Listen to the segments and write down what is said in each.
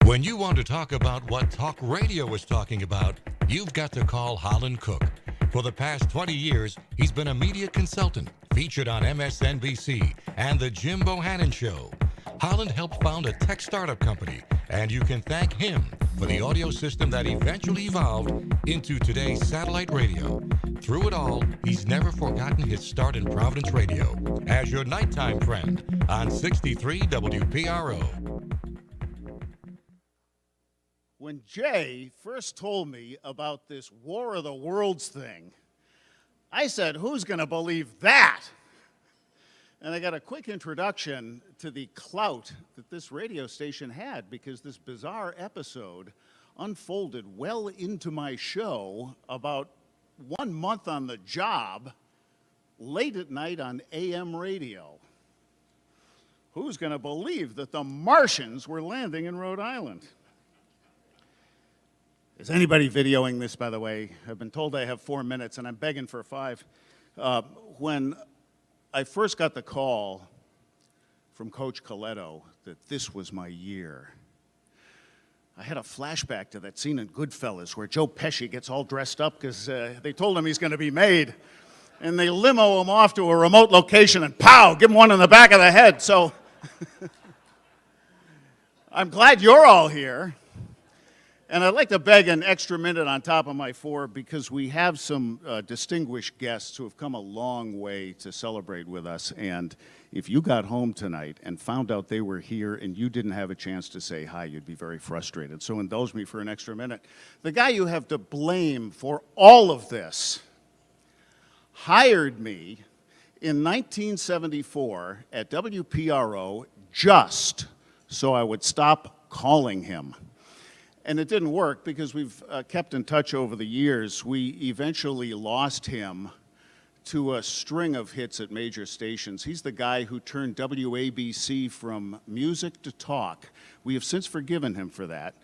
When you want to talk about what talk radio is talking about, you've got to call Holland Cooke. For the past 20 years, he's been a media consultant, featured on MSNBC and The Jim Bohannon Show. Holland helped found a tech startup company, and you can thank him for the audio system that eventually evolved into today's satellite radio. Through it all, he's never forgotten his start in Providence Radio as your nighttime friend on 63 WPRO. When Jay first told me about this War of the Worlds thing, I said, who's going to believe that? And I got a quick introduction to the clout that this radio station had, because this bizarre episode unfolded well into my show about 1 month on the job, late at night on AM radio. Who's going to believe that the Martians were landing in Rhode Island? Is anybody videoing this, by the way? I've been told I have 4 minutes, and I'm begging for 5. When I first got the call from Coach Coletto that this was my year, I had a flashback to that scene in Goodfellas where Joe Pesci gets all dressed up because they told him he's going to be made, and they limo him off to a remote location and pow, give him one in the back of the head. So I'm glad you're all here. And I'd like to beg an extra minute on top of my 4 because we have some distinguished guests who have come a long way to celebrate with us. And if you got home tonight and found out they were here and you didn't have a chance to say hi, you'd be very frustrated. So indulge me for an extra minute. The guy you have to blame for all of this hired me in 1974 at WPRO just so I would stop calling him. And it didn't work because we've kept in touch over the years. We eventually lost him to a string of hits at major stations. He's the guy who turned WABC from music to talk. We have since forgiven him for that.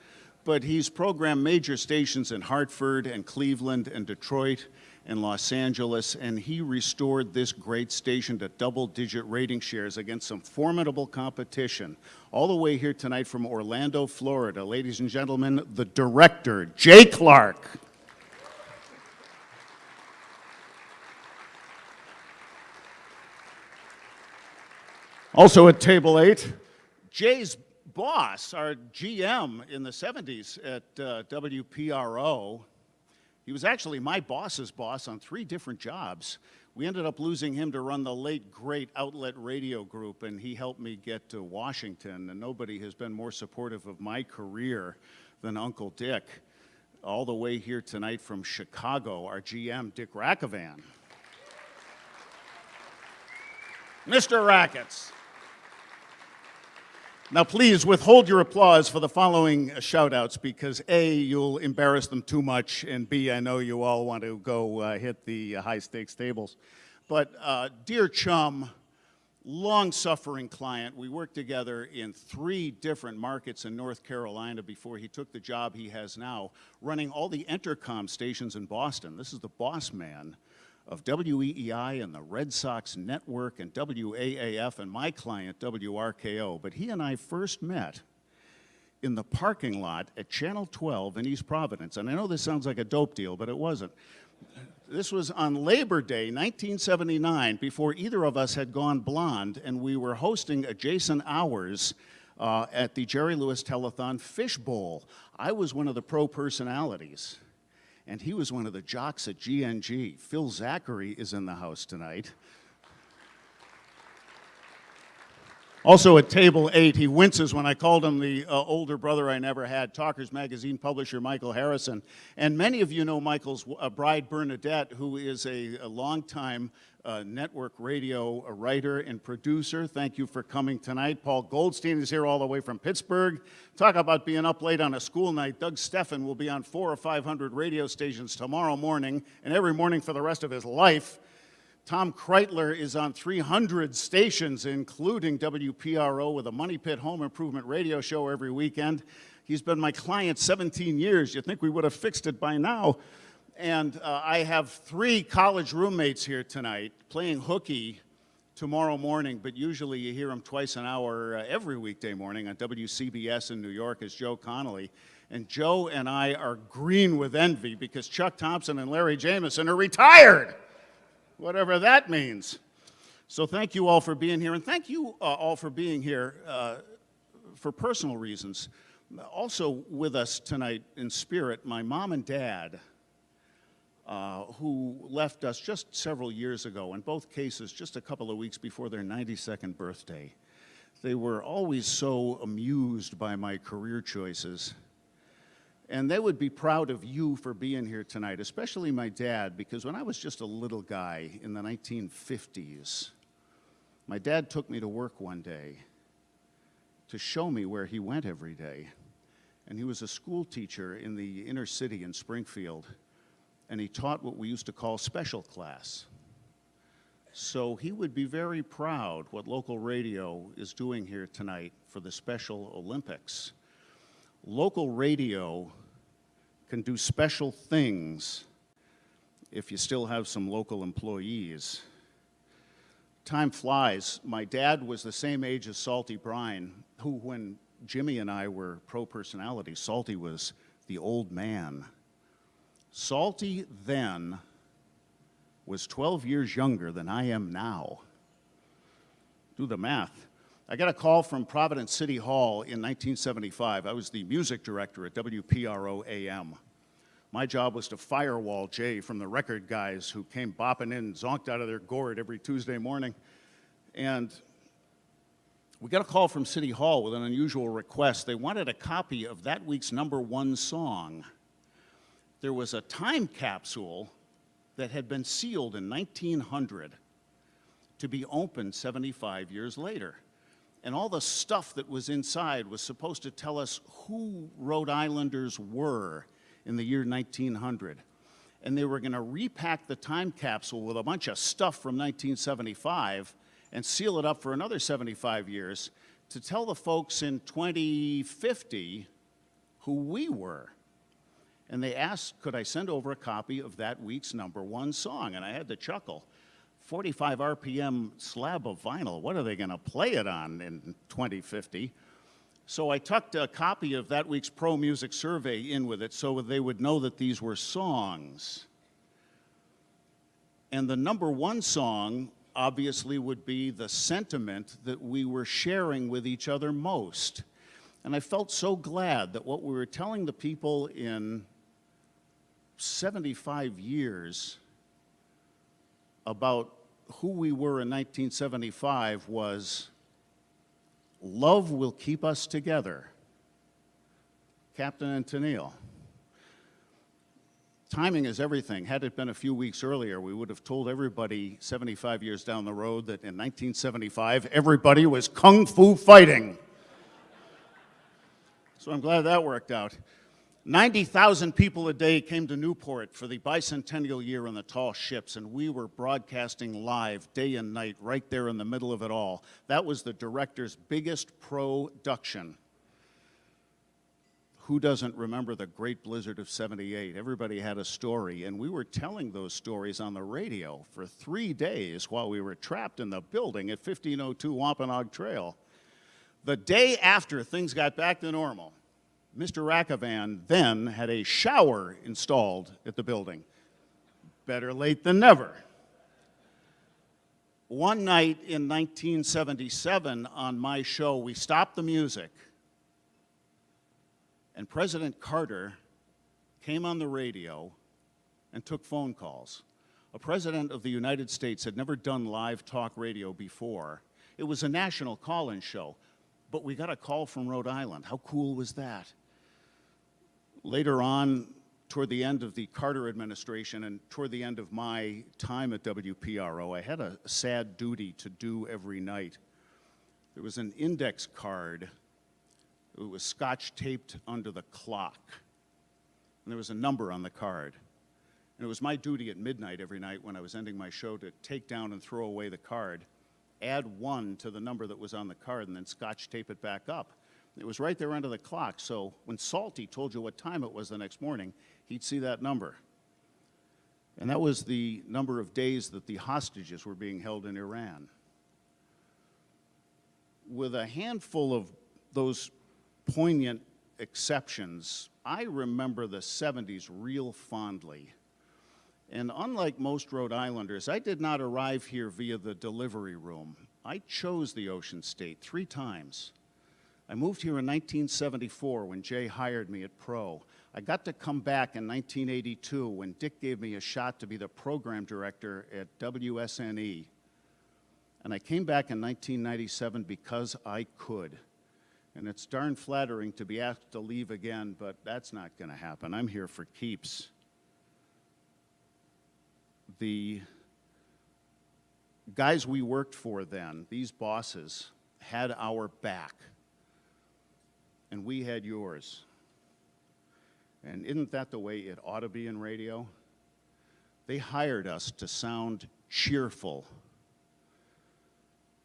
But he's programmed major stations in Hartford and Cleveland and Detroit and Los Angeles, and he restored this great station to double-digit rating shares against some formidable competition. All the way here tonight from Orlando, Florida, ladies and gentlemen, the director, Jay Clark. Also at table 8, Jay's boss, our GM in the 70s at WPRO. He was actually my boss's boss on 3 different jobs. We ended up losing him to run the late, great Outlet Radio Group, and he helped me get to Washington, and nobody has been more supportive of my career than Uncle Dick. All the way here tonight from Chicago, our GM, Dick Rackovan. Mr. Rackets. Now, please withhold your applause for the following shout-outs because A, you'll embarrass them too much, and B, I know you all want to go hit the high-stakes tables. But dear chum, long-suffering client, we worked together in 3 different markets in North Carolina before he took the job he has now, running all the Entercom stations in Boston. This is the boss man of WEEI and the Red Sox Network and WAAF and my client, WRKO. But he and I first met in the parking lot at Channel 12 in East Providence. And I know this sounds like a dope deal, but it wasn't. This was on Labor Day, 1979, before either of us had gone blonde, and we were hosting adjacent hours at the Jerry Lewis Telethon Fish Bowl. I was one of the pro personalities. And he was one of the jocks at GNG. Phil Zachary is in the house tonight. Also at table 8, he winces when I called him the older brother I never had, Talkers Magazine publisher Michael Harrison. And many of you know Michael's bride, Bernadette, who is a longtime network radio writer and producer. Thank you for coming tonight. Paul Goldstein is here all the way from Pittsburgh. Talk about being up late on a school night. Doug Steffen will be on 400 or 500 radio stations tomorrow morning and every morning for the rest of his life. Tom Kreitler is on 300 stations, including WPRO, with a Money Pit home improvement radio show every weekend. He's been my client 17 years. You'd think we would have fixed it by now. And I have 3 college roommates here tonight playing hooky tomorrow morning, but usually you hear him twice an hour every weekday morning on WCBS in New York as Joe Connolly. And Joe and I are green with envy because Chuck Thompson and Larry Jameson are retired, whatever that means. So thank you all for being here, and thank you all for being here for personal reasons. Also with us tonight in spirit, my mom and dad, who left us just several years ago, in both cases just a couple of weeks before their 92nd birthday. They were always so amused by my career choices. And they would be proud of you for being here tonight, especially my dad, because when I was just a little guy in the 1950s, my dad took me to work one day to show me where he went every day. And he was a school teacher in the inner city in Springfield, and he taught what we used to call special class. So he would be very proud what local radio is doing here tonight for the Special Olympics. Local radio can do special things if you still have some local employees. Time flies. My dad was the same age as Salty Brine, who, when Jimmy and I were pro personality, Salty was the old man. Salty then was 12 years younger than I am now. Do the math. I got a call from Providence City Hall in 1975. I was the music director at WPRO AM. My job was to firewall Jay from the record guys who came bopping in, zonked out of their gourd every Tuesday morning. And we got a call from City Hall with an unusual request. They wanted a copy of that week's #1 song. There was a time capsule that had been sealed in 1900 to be opened 75 years later. And all the stuff that was inside was supposed to tell us who Rhode Islanders were in the year 1900. And they were going to repack the time capsule with a bunch of stuff from 1975 and seal it up for another 75 years to tell the folks in 2050 who we were. And they asked, could I send over a copy of that week's #1 song? And I had to chuckle. 45 RPM slab of vinyl, what are they going to play it on in 2050? So I tucked a copy of that week's Pro Music Survey in with it so they would know that these were songs. And the #1 song obviously would be the sentiment that we were sharing with each other most. And I felt so glad that what we were telling the people in 75 years about who we were in 1975 was, love will keep us together. Captain and Tennille. Timing is everything. Had it been a few weeks earlier, we would have told everybody 75 years down the road that in 1975, everybody was kung fu fighting. So I'm glad that worked out. 90,000 people a day came to Newport for the bicentennial year in the tall ships, and we were broadcasting live day and night right there in the middle of it all. That was the director's biggest production. Who doesn't remember the Great Blizzard of '78? Everybody had a story, and we were telling those stories on the radio for 3 days while we were trapped in the building at 1502 Wampanoag Trail. The day after things got back to normal, Mr. Rackavan then had a shower installed at the building. Better late than never. One night in 1977 on my show, we stopped the music, and President Carter came on the radio and took phone calls. A president of the United States had never done live talk radio before. It was a national call-in show, but we got a call from Rhode Island. How cool was that? Later on, toward the end of the Carter administration and toward the end of my time at WPRO, I had a sad duty to do every night. There was an index card. It was scotch taped under the clock. And there was a number on the card. And it was my duty at midnight every night when I was ending my show to take down and throw away the card, add 1 to the number that was on the card, and then scotch tape it back up. It was right there under the clock, so when Salty told you what time it was the next morning, he'd see that number. And that was the number of days that the hostages were being held in Iran. with a handful of those poignant exceptions, I remember the 70s real fondly. And unlike most Rhode Islanders, I did not arrive here via the delivery room. I chose the Ocean State 3 times. I moved here in 1974 when Jay hired me at Pro. I got to come back in 1982 when Dick gave me a shot to be the program director at WSNE. And I came back in 1997 because I could. And it's darn flattering to be asked to leave again, but that's not going to happen. I'm here for keeps. The guys we worked for then, these bosses, had our back. And we had yours. And isn't that the way it ought to be in radio? They hired us to sound cheerful.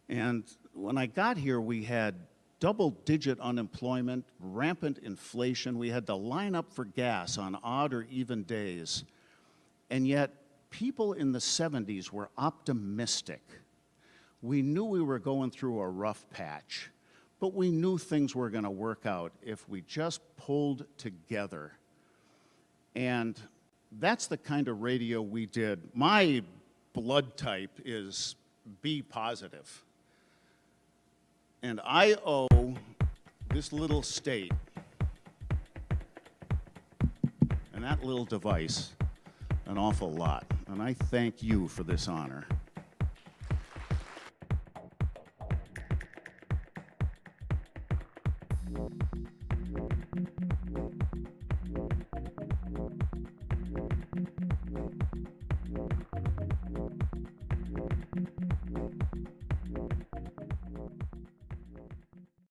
And when I got here, we had double-digit unemployment, rampant inflation. We had to line up for gas on odd or even days. And yet, people in the 70s were optimistic. We knew we were going through a rough patch, but we knew things were going to work out if we just pulled together. And that's the kind of radio we did. My blood type is B positive. And I owe this little state and that little device an awful lot. And I thank you for this honor.